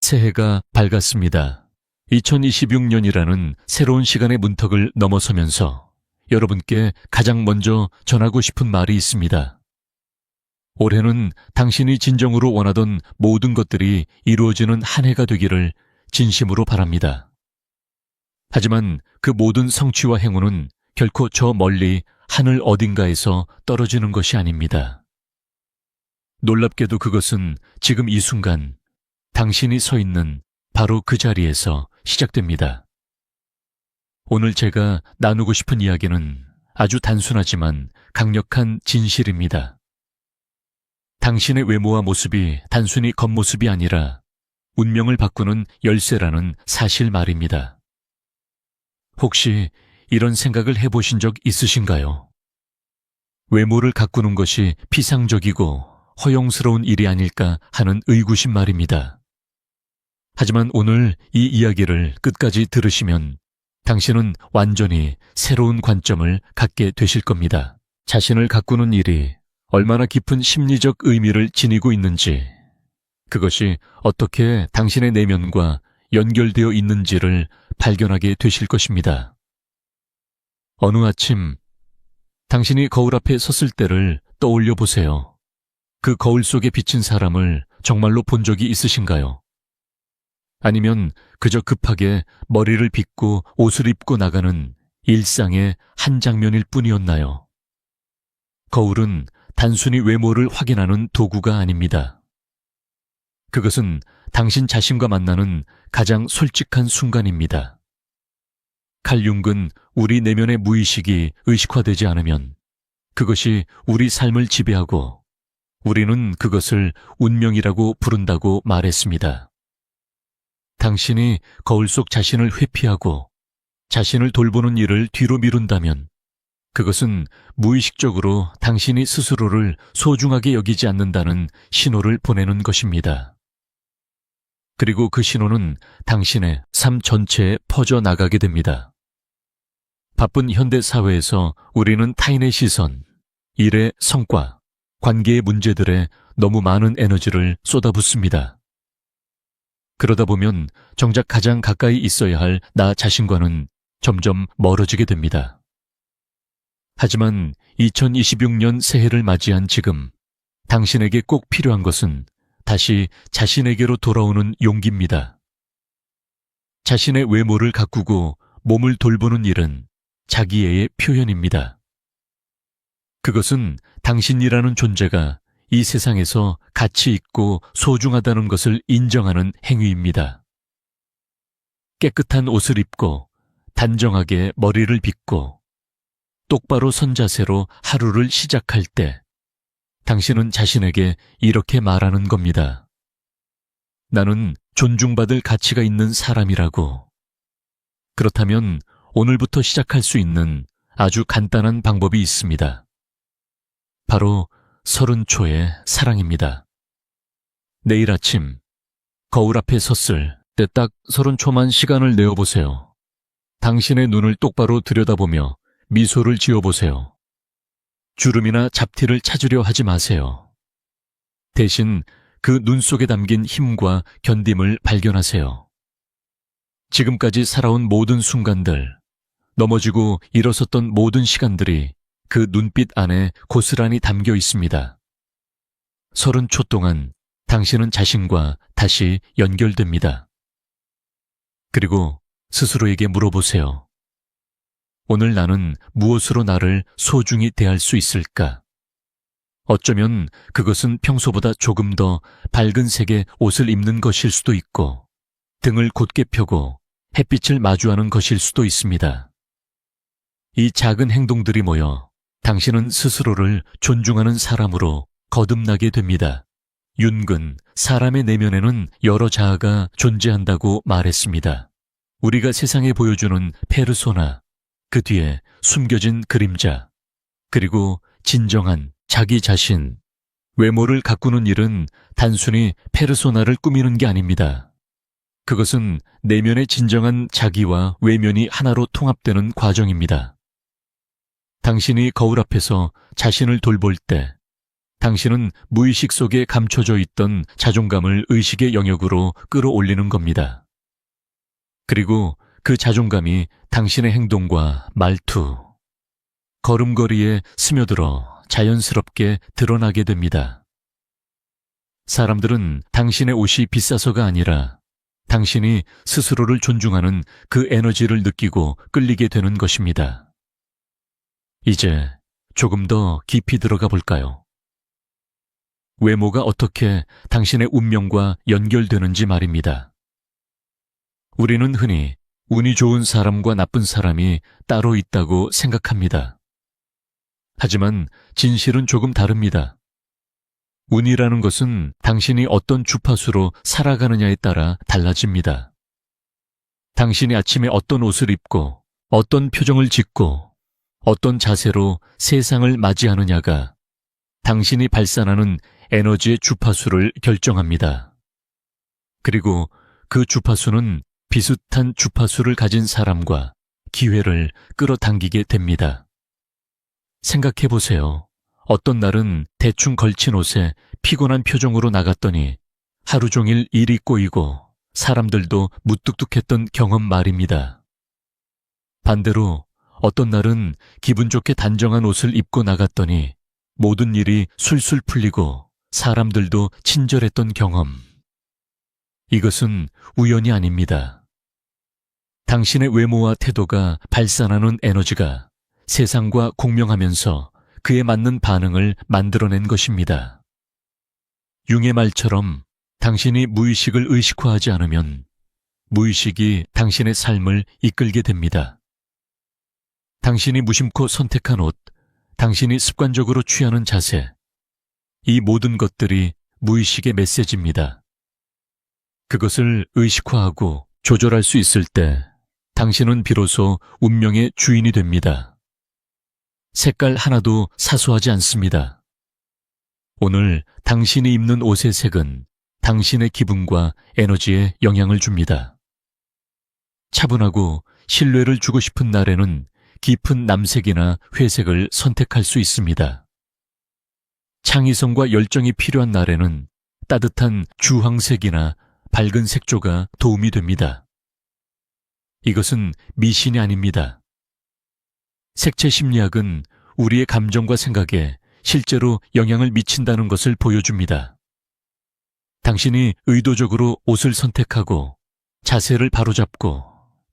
새해가 밝았습니다. 2026년이라는 새로운 시간의 문턱을 넘어서면서 여러분께 가장 먼저 전하고 싶은 말이 있습니다. 올해는 당신이 진정으로 원하던 모든 것들이 이루어지는 한 해가 되기를 진심으로 바랍니다. 하지만 그 모든 성취와 행운은 결코 저 멀리 하늘 어딘가에서 떨어지는 것이 아닙니다. 놀랍게도 그것은 지금 이 순간 당신이 서 있는 바로 그 자리에서 시작됩니다. 오늘 제가 나누고 싶은 이야기는 아주 단순하지만 강력한 진실입니다. 당신의 외모와 모습이 단순히 겉모습이 아니라 운명을 바꾸는 열쇠라는 사실 말입니다. 혹시 이런 생각을 해보신 적 있으신가요? 외모를 가꾸는 것이 피상적이고 허용스러운 일이 아닐까 하는 의구심 말입니다. 하지만 오늘 이 이야기를 끝까지 들으시면 당신은 완전히 새로운 관점을 갖게 되실 겁니다. 자신을 가꾸는 일이 얼마나 깊은 심리적 의미를 지니고 있는지, 그것이 어떻게 당신의 내면과 연결되어 있는지를 발견하게 되실 것입니다. 어느 아침 당신이 거울 앞에 섰을 때를 떠올려 보세요. 그 거울 속에 비친 사람을 정말로 본 적이 있으신가요? 아니면 그저 급하게 머리를 빗고 옷을 입고 나가는 일상의 한 장면일 뿐이었나요? 거울은 단순히 외모를 확인하는 도구가 아닙니다. 그것은 당신 자신과 만나는 가장 솔직한 순간입니다. 칼 융은 우리 내면의 무의식이 의식화되지 않으면 그것이 우리 삶을 지배하고 우리는 그것을 운명이라고 부른다고 말했습니다. 당신이 거울 속 자신을 회피하고 자신을 돌보는 일을 뒤로 미룬다면 그것은 무의식적으로 당신이 스스로를 소중하게 여기지 않는다는 신호를 보내는 것입니다. 그리고 그 신호는 당신의 삶 전체에 퍼져나가게 됩니다. 바쁜 현대 사회에서 우리는 타인의 시선, 일의 성과, 관계의 문제들에 너무 많은 에너지를 쏟아붓습니다. 그러다 보면 정작 가장 가까이 있어야 할 나 자신과는 점점 멀어지게 됩니다. 하지만 2026년 새해를 맞이한 지금 당신에게 꼭 필요한 것은 다시 자신에게로 돌아오는 용기입니다. 자신의 외모를 가꾸고 몸을 돌보는 일은 자기애의 표현입니다. 그것은 당신이라는 존재가 이 세상에서 가치 있고 소중하다는 것을 인정하는 행위입니다. 깨끗한 옷을 입고 단정하게 머리를 빗고 똑바로 선 자세로 하루를 시작할 때 당신은 자신에게 이렇게 말하는 겁니다. 나는 존중받을 가치가 있는 사람이라고. 그렇다면 오늘부터 시작할 수 있는 아주 간단한 방법이 있습니다. 바로 30초의 사랑입니다. 내일 아침 거울 앞에 섰을 때 딱 30초만 시간을 내어보세요. 당신의 눈을 똑바로 들여다보며 미소를 지어보세요. 주름이나 잡티를 찾으려 하지 마세요. 대신 그 눈 속에 담긴 힘과 견딤을 발견하세요. 지금까지 살아온 모든 순간들, 넘어지고 일어섰던 모든 시간들이 그 눈빛 안에 고스란히 담겨 있습니다. 30초 동안 당신은 자신과 다시 연결됩니다. 그리고 스스로에게 물어보세요. 오늘 나는 무엇으로 나를 소중히 대할 수 있을까? 어쩌면 그것은 평소보다 조금 더 밝은 색의 옷을 입는 것일 수도 있고, 등을 곧게 펴고 햇빛을 마주하는 것일 수도 있습니다. 이 작은 행동들이 모여 당신은 스스로를 존중하는 사람으로 거듭나게 됩니다. 윤근, 사람의 내면에는 여러 자아가 존재한다고 말했습니다. 우리가 세상에 보여주는 페르소나, 그 뒤에 숨겨진 그림자, 그리고 진정한 자기 자신. 외모를 가꾸는 일은 단순히 페르소나를 꾸미는 게 아닙니다. 그것은 내면의 진정한 자기와 외면이 하나로 통합되는 과정입니다. 당신이 거울 앞에서 자신을 돌볼 때 당신은 무의식 속에 감춰져 있던 자존감을 의식의 영역으로 끌어올리는 겁니다. 그리고 그 자존감이 당신의 행동과 말투, 걸음걸이에 스며들어 자연스럽게 드러나게 됩니다. 사람들은 당신의 옷이 비싸서가 아니라 당신이 스스로를 존중하는 그 에너지를 느끼고 끌리게 되는 것입니다. 이제 조금 더 깊이 들어가 볼까요? 외모가 어떻게 당신의 운명과 연결되는지 말입니다. 우리는 흔히 운이 좋은 사람과 나쁜 사람이 따로 있다고 생각합니다. 하지만 진실은 조금 다릅니다. 운이라는 것은 당신이 어떤 주파수로 살아가느냐에 따라 달라집니다. 당신이 아침에 어떤 옷을 입고 어떤 표정을 짓고 어떤 자세로 세상을 맞이하느냐가 당신이 발산하는 에너지의 주파수를 결정합니다. 그리고 그 주파수는 비슷한 주파수를 가진 사람과 기회를 끌어당기게 됩니다. 생각해 보세요. 어떤 날은 대충 걸친 옷에 피곤한 표정으로 나갔더니 하루 종일 일이 꼬이고 사람들도 무뚝뚝했던 경험 말입니다. 반대로 어떤 날은 기분 좋게 단정한 옷을 입고 나갔더니 모든 일이 술술 풀리고 사람들도 친절했던 경험. 이것은 우연이 아닙니다. 당신의 외모와 태도가 발산하는 에너지가 세상과 공명하면서 그에 맞는 반응을 만들어낸 것입니다. 융의 말처럼 당신이 무의식을 의식화하지 않으면 무의식이 당신의 삶을 이끌게 됩니다. 당신이 무심코 선택한 옷, 당신이 습관적으로 취하는 자세, 이 모든 것들이 무의식의 메시지입니다. 그것을 의식화하고 조절할 수 있을 때 당신은 비로소 운명의 주인이 됩니다. 색깔 하나도 사소하지 않습니다. 오늘 당신이 입는 옷의 색은 당신의 기분과 에너지에 영향을 줍니다. 차분하고 신뢰를 주고 싶은 날에는 깊은 남색이나 회색을 선택할 수 있습니다. 창의성과 열정이 필요한 날에는 따뜻한 주황색이나 밝은 색조가 도움이 됩니다. 이것은 미신이 아닙니다. 색채 심리학은 우리의 감정과 생각에 실제로 영향을 미친다는 것을 보여줍니다. 당신이 의도적으로 옷을 선택하고 자세를 바로잡고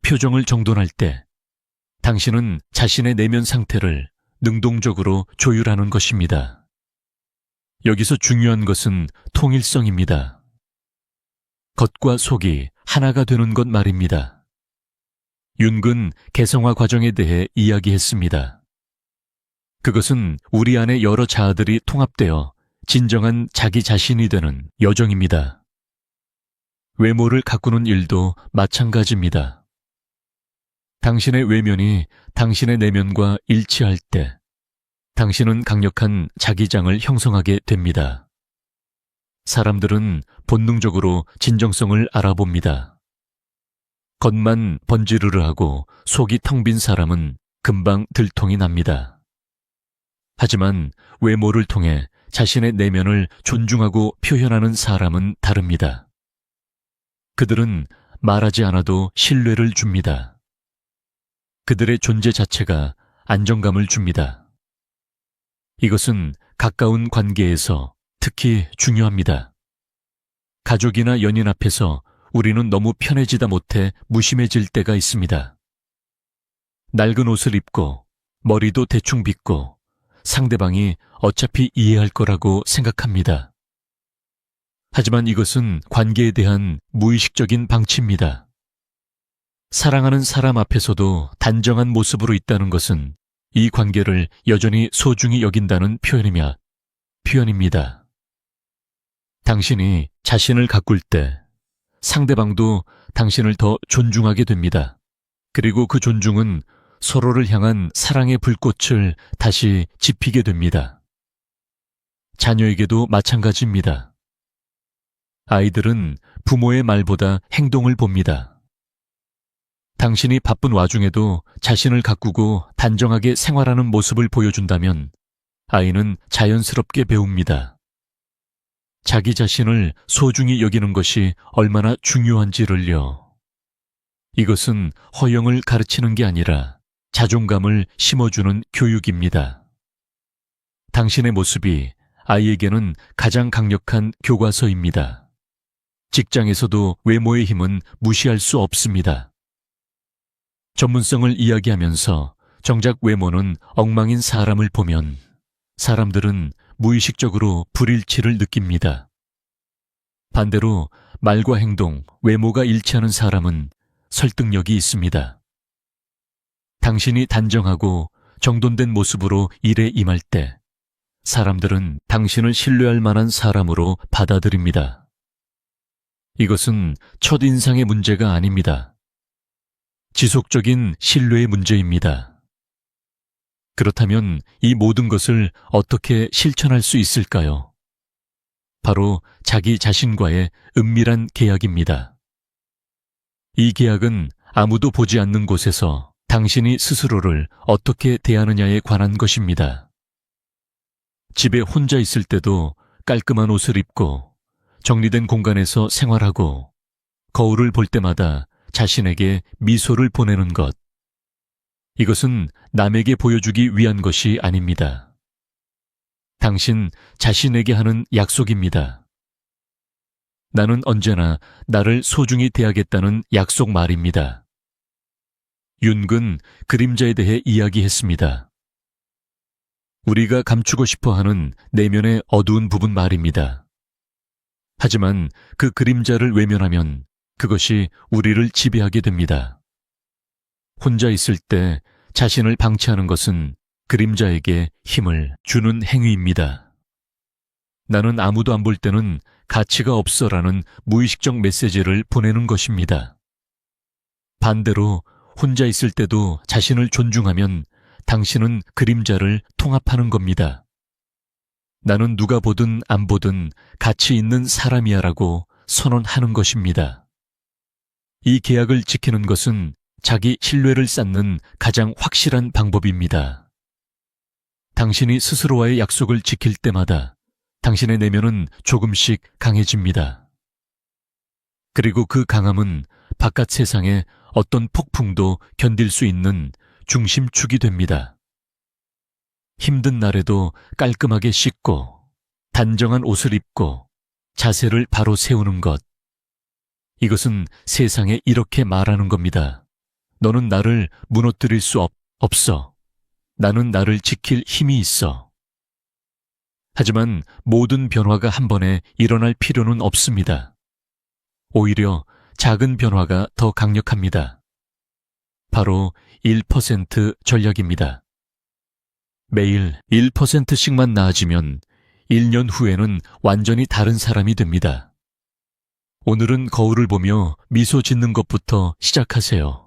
표정을 정돈할 때 당신은 자신의 내면 상태를 능동적으로 조율하는 것입니다. 여기서 중요한 것은 통일성입니다. 겉과 속이 하나가 되는 것 말입니다. 윤근 개성화 과정에 대해 이야기했습니다. 그것은 우리 안의 여러 자아들이 통합되어 진정한 자기 자신이 되는 여정입니다. 외모를 가꾸는 일도 마찬가지입니다. 당신의 외면이 당신의 내면과 일치할 때 당신은 강력한 자기장을 형성하게 됩니다. 사람들은 본능적으로 진정성을 알아봅니다. 겉만 번지르르하고 속이 텅 빈 사람은 금방 들통이 납니다. 하지만 외모를 통해 자신의 내면을 존중하고 표현하는 사람은 다릅니다. 그들은 말하지 않아도 신뢰를 줍니다. 그들의 존재 자체가 안정감을 줍니다. 이것은 가까운 관계에서 특히 중요합니다. 가족이나 연인 앞에서 우리는 너무 편해지다 못해 무심해질 때가 있습니다. 낡은 옷을 입고 머리도 대충 빗고 상대방이 어차피 이해할 거라고 생각합니다. 하지만 이것은 관계에 대한 무의식적인 방치입니다. 사랑하는 사람 앞에서도 단정한 모습으로 있다는 것은 이 관계를 여전히 소중히 여긴다는 표현입니다. 당신이 자신을 가꿀 때 상대방도 당신을 더 존중하게 됩니다. 그리고 그 존중은 서로를 향한 사랑의 불꽃을 다시 지피게 됩니다. 자녀에게도 마찬가지입니다. 아이들은 부모의 말보다 행동을 봅니다. 당신이 바쁜 와중에도 자신을 가꾸고 단정하게 생활하는 모습을 보여준다면 아이는 자연스럽게 배웁니다. 자기 자신을 소중히 여기는 것이 얼마나 중요한지를요. 이것은 허영을 가르치는 게 아니라 자존감을 심어주는 교육입니다. 당신의 모습이 아이에게는 가장 강력한 교과서입니다. 직장에서도 외모의 힘은 무시할 수 없습니다. 전문성을 이야기하면서 정작 외모는 엉망인 사람을 보면 사람들은 무의식적으로 불일치를 느낍니다. 반대로 말과 행동, 외모가 일치하는 사람은 설득력이 있습니다. 당신이 단정하고 정돈된 모습으로 일에 임할 때 사람들은 당신을 신뢰할 만한 사람으로 받아들입니다. 이것은 첫인상의 문제가 아닙니다. 지속적인 신뢰의 문제입니다. 그렇다면 이 모든 것을 어떻게 실천할 수 있을까요? 바로 자기 자신과의 은밀한 계약입니다. 이 계약은 아무도 보지 않는 곳에서 당신이 스스로를 어떻게 대하느냐에 관한 것입니다. 집에 혼자 있을 때도 깔끔한 옷을 입고 정리된 공간에서 생활하고 거울을 볼 때마다 자신에게 미소를 보내는 것. 이것은 남에게 보여주기 위한 것이 아닙니다. 당신 자신에게 하는 약속입니다. 나는 언제나 나를 소중히 대하겠다는 약속 말입니다. 윤근 그림자에 대해 이야기했습니다. 우리가 감추고 싶어하는 내면의 어두운 부분 말입니다. 하지만 그 그림자를 외면하면 그것이 우리를 지배하게 됩니다. 혼자 있을 때 자신을 방치하는 것은 그림자에게 힘을 주는 행위입니다. 나는 아무도 안 볼 때는 가치가 없어라는 무의식적 메시지를 보내는 것입니다. 반대로 혼자 있을 때도 자신을 존중하면 당신은 그림자를 통합하는 겁니다. 나는 누가 보든 안 보든 가치 있는 사람이야라고 선언하는 것입니다. 이 계약을 지키는 것은 자기 신뢰를 쌓는 가장 확실한 방법입니다. 당신이 스스로와의 약속을 지킬 때마다 당신의 내면은 조금씩 강해집니다. 그리고 그 강함은 바깥 세상의 어떤 폭풍도 견딜 수 있는 중심축이 됩니다. 힘든 날에도 깔끔하게 씻고 단정한 옷을 입고 자세를 바로 세우는 것. 이것은 세상에 이렇게 말하는 겁니다. 너는 나를 무너뜨릴 수 없어. 나는 나를 지킬 힘이 있어. 하지만 모든 변화가 한 번에 일어날 필요는 없습니다. 오히려 작은 변화가 더 강력합니다. 바로 1% 전략입니다. 매일 1%씩만 나아지면 1년 후에는 완전히 다른 사람이 됩니다. 오늘은 거울을 보며 미소 짓는 것부터 시작하세요.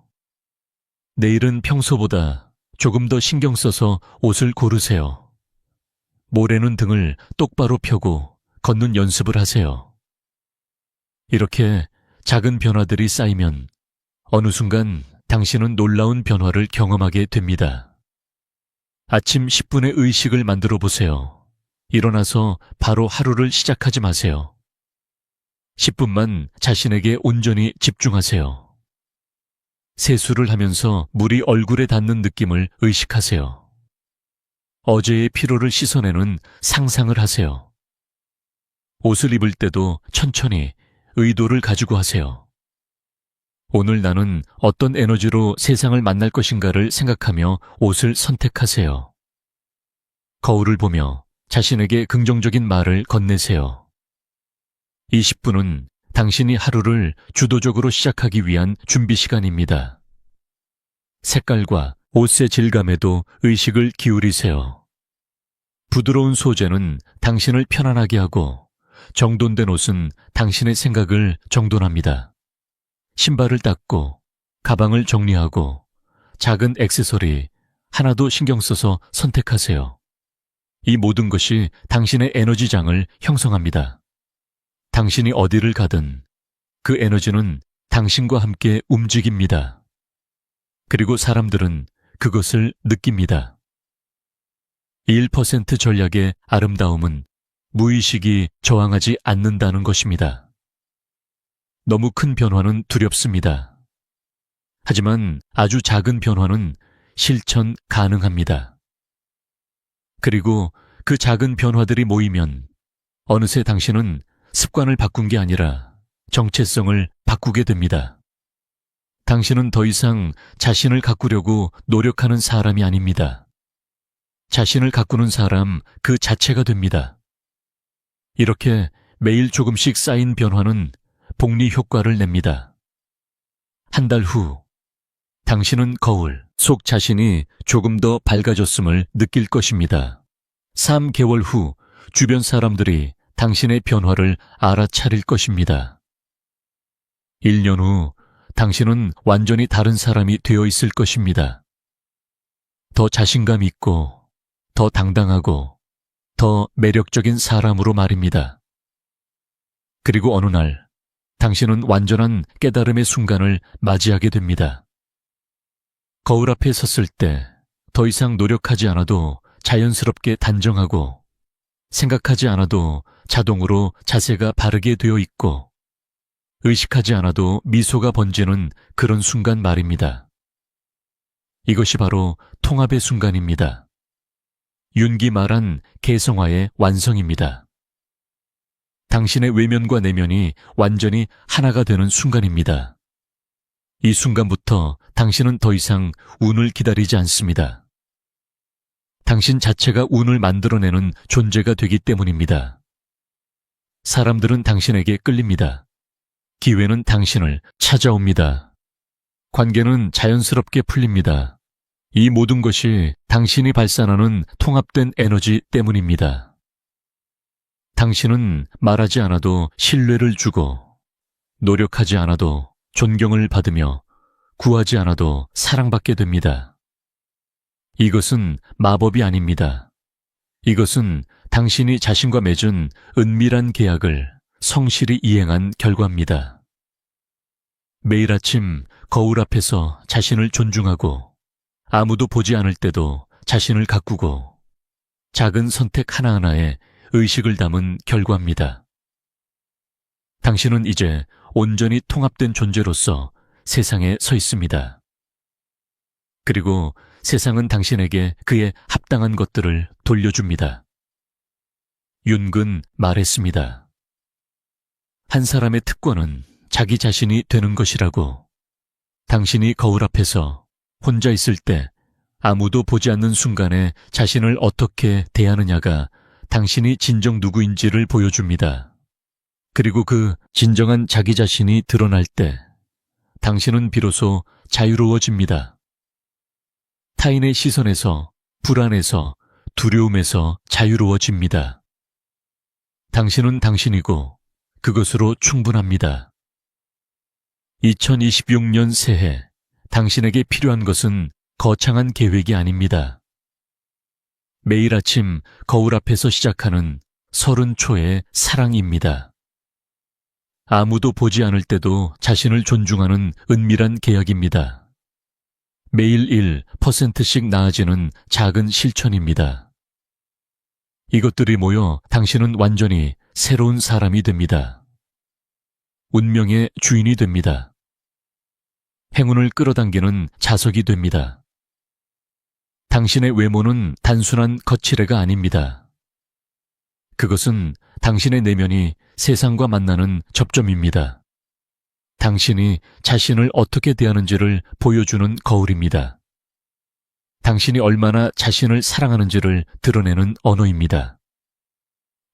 내일은 평소보다 조금 더 신경 써서 옷을 고르세요. 모레는 등을 똑바로 펴고 걷는 연습을 하세요. 이렇게 작은 변화들이 쌓이면 어느 순간 당신은 놀라운 변화를 경험하게 됩니다. 아침 10분의 의식을 만들어 보세요. 일어나서 바로 하루를 시작하지 마세요. 10분만 자신에게 온전히 집중하세요. 세수를 하면서 물이 얼굴에 닿는 느낌을 의식하세요. 어제의 피로를 씻어내는 상상을 하세요. 옷을 입을 때도 천천히 의도를 가지고 하세요. 오늘 나는 어떤 에너지로 세상을 만날 것인가를 생각하며 옷을 선택하세요. 거울을 보며 자신에게 긍정적인 말을 건네세요. 20분은 당신이 하루를 주도적으로 시작하기 위한 준비 시간입니다. 색깔과 옷의 질감에도 의식을 기울이세요. 부드러운 소재는 당신을 편안하게 하고 정돈된 옷은 당신의 생각을 정돈합니다. 신발을 닦고 가방을 정리하고 작은 액세서리 하나도 신경 써서 선택하세요. 이 모든 것이 당신의 에너지장을 형성합니다. 당신이 어디를 가든 그 에너지는 당신과 함께 움직입니다. 그리고 사람들은 그것을 느낍니다. 1% 전략의 아름다움은 무의식이 저항하지 않는다는 것입니다. 너무 큰 변화는 두렵습니다. 하지만 아주 작은 변화는 실천 가능합니다. 그리고 그 작은 변화들이 모이면 어느새 당신은 습관을 바꾼 게 아니라 정체성을 바꾸게 됩니다. 당신은 더 이상 자신을 가꾸려고 노력하는 사람이 아닙니다. 자신을 가꾸는 사람 그 자체가 됩니다. 이렇게 매일 조금씩 쌓인 변화는 복리 효과를 냅니다. 한 달 후, 당신은 거울 속 자신이 조금 더 밝아졌음을 느낄 것입니다. 3개월 후, 주변 사람들이 당신의 변화를 알아차릴 것입니다. 1년 후, 당신은 완전히 다른 사람이 되어 있을 것입니다. 더 자신감 있고, 더 당당하고, 더 매력적인 사람으로 말입니다. 그리고 어느 날, 당신은 완전한 깨달음의 순간을 맞이하게 됩니다. 거울 앞에 섰을 때 더 이상 노력하지 않아도 자연스럽게 단정하고 생각하지 않아도 자동으로 자세가 바르게 되어 있고 의식하지 않아도 미소가 번지는 그런 순간 말입니다. 이것이 바로 통합의 순간입니다. 윤기 말한 개성화의 완성입니다. 당신의 외면과 내면이 완전히 하나가 되는 순간입니다. 이 순간부터 당신은 더 이상 운을 기다리지 않습니다. 당신 자체가 운을 만들어내는 존재가 되기 때문입니다. 사람들은 당신에게 끌립니다. 기회는 당신을 찾아옵니다. 관계는 자연스럽게 풀립니다. 이 모든 것이 당신이 발산하는 통합된 에너지 때문입니다. 당신은 말하지 않아도 신뢰를 주고 노력하지 않아도 존경을 받으며 구하지 않아도 사랑받게 됩니다. 이것은 마법이 아닙니다. 이것은 당신이 자신과 맺은 은밀한 계약을 성실히 이행한 결과입니다. 매일 아침 거울 앞에서 자신을 존중하고 아무도 보지 않을 때도 자신을 가꾸고 작은 선택 하나하나에 의식을 담은 결과입니다. 당신은 이제 온전히 통합된 존재로서 세상에 서 있습니다. 그리고 세상은 당신에게 그에 합당한 것들을 돌려줍니다. 윤근 말했습니다. 한 사람의 특권은 자기 자신이 되는 것이라고. 당신이 거울 앞에서 혼자 있을 때 아무도 보지 않는 순간에 자신을 어떻게 대하느냐가 당신이 진정 누구인지를 보여줍니다. 그리고 그 진정한 자기 자신이 드러날 때 당신은 비로소 자유로워집니다. 타인의 시선에서, 불안에서, 두려움에서 자유로워집니다. 당신은 당신이고 그것으로 충분합니다. 2026년 새해, 당신에게 필요한 것은 거창한 계획이 아닙니다. 매일 아침 거울 앞에서 시작하는 30초의 사랑입니다. 아무도 보지 않을 때도 자신을 존중하는 은밀한 계약입니다. 매일 1%씩 나아지는 작은 실천입니다. 이것들이 모여 당신은 완전히 새로운 사람이 됩니다. 운명의 주인이 됩니다. 행운을 끌어당기는 자석이 됩니다. 당신의 외모는 단순한 거칠애가 아닙니다. 그것은 당신의 내면이 세상과 만나는 접점입니다. 당신이 자신을 어떻게 대하는지를 보여주는 거울입니다. 당신이 얼마나 자신을 사랑하는지를 드러내는 언어입니다.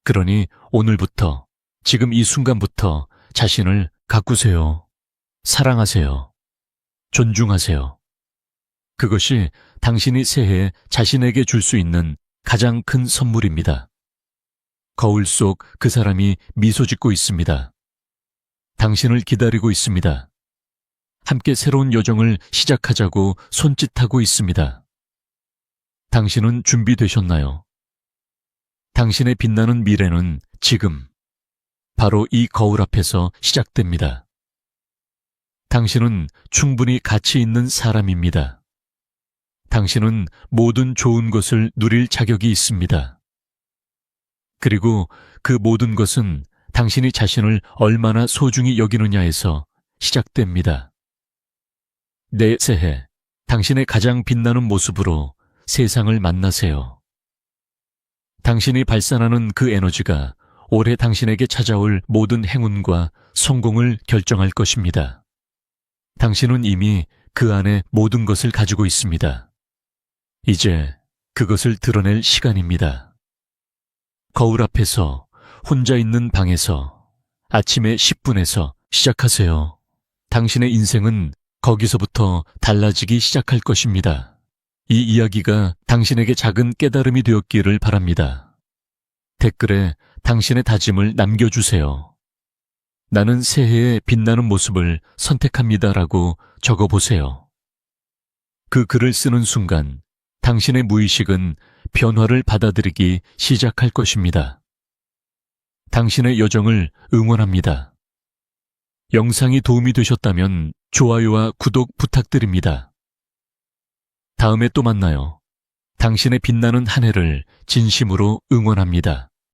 그러니 오늘부터, 지금 이 순간부터 자신을 가꾸세요. 사랑하세요. 존중하세요. 그것이 당신이 새해에 자신에게 줄 수 있는 가장 큰 선물입니다. 거울 속 그 사람이 미소 짓고 있습니다. 당신을 기다리고 있습니다. 함께 새로운 여정을 시작하자고 손짓하고 있습니다. 당신은 준비되셨나요? 당신의 빛나는 미래는 지금, 바로 이 거울 앞에서 시작됩니다. 당신은 충분히 가치 있는 사람입니다. 당신은 모든 좋은 것을 누릴 자격이 있습니다. 그리고 그 모든 것은 당신이 자신을 얼마나 소중히 여기느냐에서 시작됩니다. 내 새해, 당신의 가장 빛나는 모습으로 세상을 만나세요. 당신이 발산하는 그 에너지가 올해 당신에게 찾아올 모든 행운과 성공을 결정할 것입니다. 당신은 이미 그 안에 모든 것을 가지고 있습니다. 이제 그것을 드러낼 시간입니다. 거울 앞에서, 혼자 있는 방에서, 아침에 10분에서 시작하세요. 당신의 인생은 거기서부터 달라지기 시작할 것입니다. 이 이야기가 당신에게 작은 깨달음이 되었기를 바랍니다. 댓글에 당신의 다짐을 남겨주세요. 나는 새해의 빛나는 모습을 선택합니다라고 적어보세요. 그 글을 쓰는 순간 당신의 무의식은 변화를 받아들이기 시작할 것입니다. 당신의 여정을 응원합니다. 영상이 도움이 되셨다면 좋아요와 구독 부탁드립니다. 다음에 또 만나요. 당신의 빛나는 한 해를 진심으로 응원합니다.